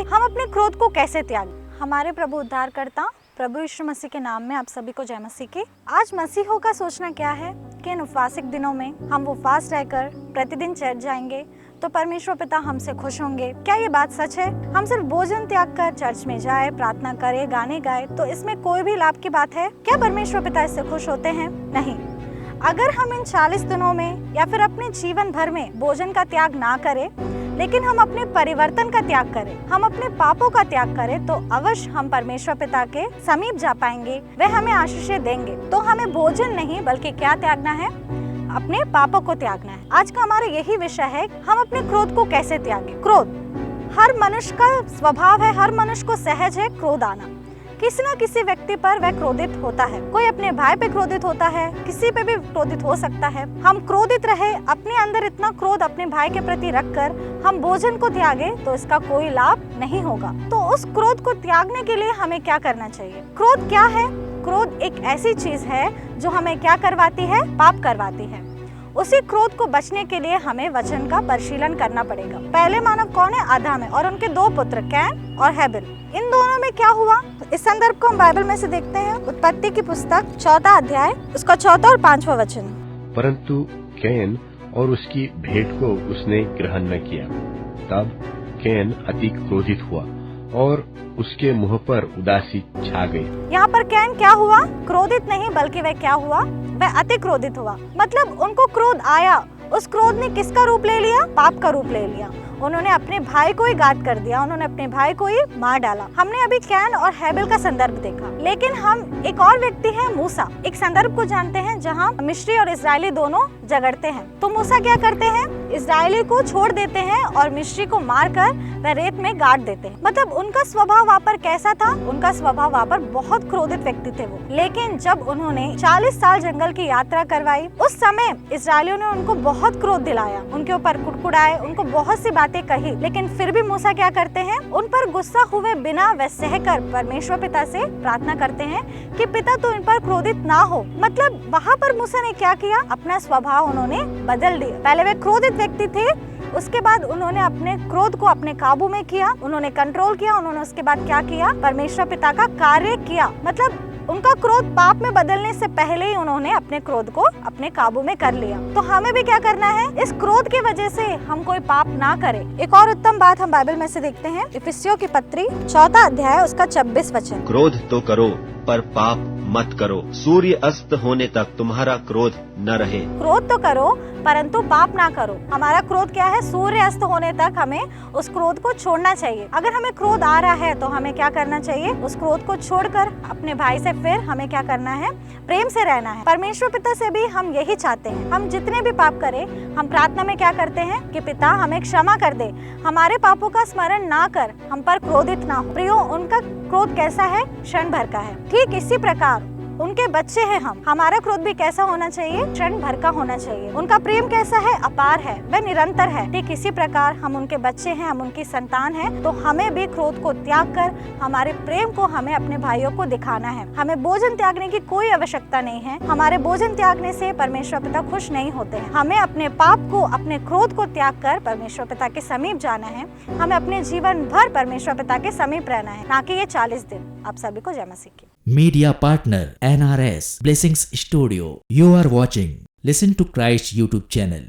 हम अपने क्रोध को कैसे त्याग। हमारे प्रभु उद्धारकर्ता प्रभु यीशु मसीह के नाम में आप सभी को जय मसीह की। आज मसीहों का सोचना क्या है कि इन उपवासिक दिनों में हम उपवास रहकर प्रतिदिन चर्च जाएंगे तो परमेश्वर पिता हमसे खुश होंगे। क्या ये बात सच है? हम सिर्फ भोजन त्याग कर चर्च में जाए, प्रार्थना करे, गाने गाए तो इसमें कोई भी लाभ की बात है? क्या परमेश्वर पिता इससे खुश होते हैं? नहीं। अगर हम इन 40 दिनों में या फिर अपने जीवन भर में भोजन का त्याग ना करें, लेकिन हम अपने परिवर्तन का त्याग करें, हम अपने पापों का त्याग करें, तो अवश्य हम परमेश्वर पिता के समीप जा पाएंगे। वह हमें आशीषें देंगे। तो हमें भोजन नहीं बल्कि क्या त्यागना है? अपने पापों को त्यागना है। आज का हमारा यही विषय है, हम अपने क्रोध को कैसे त्यागें। क्रोध हर मनुष्य का स्वभाव है, हर मनुष्य को सहज है क्रोध आना। किसी न किसी व्यक्ति पर वह क्रोधित होता है। कोई अपने भाई पे क्रोधित होता है, किसी पे भी क्रोधित हो सकता है। हम क्रोधित रहे, अपने अंदर इतना क्रोध अपने भाई के प्रति रखकर हम भोजन को त्यागे तो इसका कोई लाभ नहीं होगा। तो उस क्रोध को त्यागने के लिए हमें क्या करना चाहिए? क्रोध क्या है? क्रोध एक ऐसी चीज है जो हमें क्या करवाती है? पाप करवाती है। उसी क्रोध को बचने के लिए हमें वचन का परिशीलन करना पड़ेगा। पहले मानव कौन है? आदम है और उनके 2 पुत्र कैन और हेबेल। इन दोनों में क्या हुआ? इस संदर्भ को हम बाइबल में से देखते हैं। उत्पत्ति की पुस्तक 4 अध्याय उसका 4 और 5वां वचन। परंतु कैन और उसकी भेंट को उसने ग्रहण न किया। तब कैन अति क्रोधित हुआ और उसके मुंह पर उदासी छा गई। यहाँ पर कैन क्या हुआ? क्रोधित नहीं बल्कि वह क्या हुआ? वह अति क्रोधित हुआ। मतलब उनको क्रोध आया। उस क्रोध ने किसका रूप ले लिया? पाप का रूप ले लिया। उन्होंने अपने भाई को ही घात कर दिया, उन्होंने अपने भाई को ही मार डाला। हमने अभी कैन और हेबेल का संदर्भ देखा, लेकिन हम एक और व्यक्ति है मूसा, एक संदर्भ को जानते हैं जहाँ मिस्री और इजरायली दोनों झगड़ते हैं। तो मूसा क्या करते हैं? इजरायली को छोड़ देते हैं और मिस्री को मारकर वह रेत में गाड़ देते हैं। मतलब उनका स्वभाव वहाँ पर कैसा था? उनका स्वभाव वहाँ पर बहुत क्रोधित व्यक्ति थे वो। लेकिन जब उन्होंने 40 साल जंगल की यात्रा करवाई, उस समय इजरायलियों ने उनको बहुत क्रोध दिलाया, उनके ऊपर कुड़कुड़ाए, उनको बहुत सी बातें कही। लेकिन फिर भी मूसा क्या करते हैं? उन पर गुस्सा हुए बिना वे सहकर परमेश्वर पिता से प्रार्थना करते हैं कि पिता तो इन पर क्रोधित ना हो। मतलब वहाँ पर मूसा ने क्या किया? अपना स्वभाव उन्होंने बदल दिया। पहले वे क्रोधित व्यक्ति थे, उसके बाद उन्होंने अपने क्रोध को अपने काबू में किया, उन्होंने कंट्रोल किया। उन्होंने उसके बाद क्या किया? परमेश्वर पिता का कार्य किया। मतलब उनका क्रोध पाप में बदलने से पहले ही उन्होंने अपने क्रोध को अपने काबू में कर लिया। तो हमें भी क्या करना है? इस क्रोध की वजह से हम कोई पाप ना करें। एक और उत्तम बात हम बाइबल में से देखते हैं, इफिसियों की पत्री 4 अध्याय उसका 26 वचन। क्रोध तो करो पर पाप मत करो, सूर्य अस्त होने तक तुम्हारा क्रोध न रहे। क्रोध तो करो परंतु पाप ना करो। हमारा क्रोध क्या है? सूर्य अस्त होने तक हमें उस क्रोध को छोड़ना चाहिए। अगर हमें क्रोध आ रहा है तो हमें क्या करना चाहिए? उस क्रोध को छोड़कर अपने भाई से फिर हमें क्या करना है? प्रेम से रहना है। परमेश्वर पिता से भी हम यही चाहते हैं। हम जितने भी पाप करें, हम प्रार्थना में क्या करते हैं कि पिता हमें क्षमा कर दे, हमारे पापों का स्मरण ना कर, हम पर क्रोधित ना हो। प्रियो, उनका क्रोध कैसा है? क्षण भर का है। ठीक इसी प्रकार उनके बच्चे हैं हम, हमारा क्रोध भी कैसा होना चाहिए? क्षण भर का होना चाहिए। उनका प्रेम कैसा है? अपार है, वह निरंतर है। ठीक इसी प्रकार हम उनके बच्चे हैं, हम उनकी संतान हैं, तो हमें भी क्रोध को त्याग कर हमारे प्रेम को हमें अपने भाइयों को दिखाना है। हमें भोजन त्यागने की कोई आवश्यकता नहीं है। हमारे भोजन त्यागने से परमेश्वर पिता खुश नहीं होते हैं। हमें अपने पाप को, अपने क्रोध को त्याग कर परमेश्वर पिता के समीप जाना है। हमें अपने जीवन भर परमेश्वर पिता के समीप रहना है, ना कि ये 40 दिन। आप सभी को जय मसीह की। Media partner NRS Blessings Studio. You are watching Listen to Christ YouTube channel.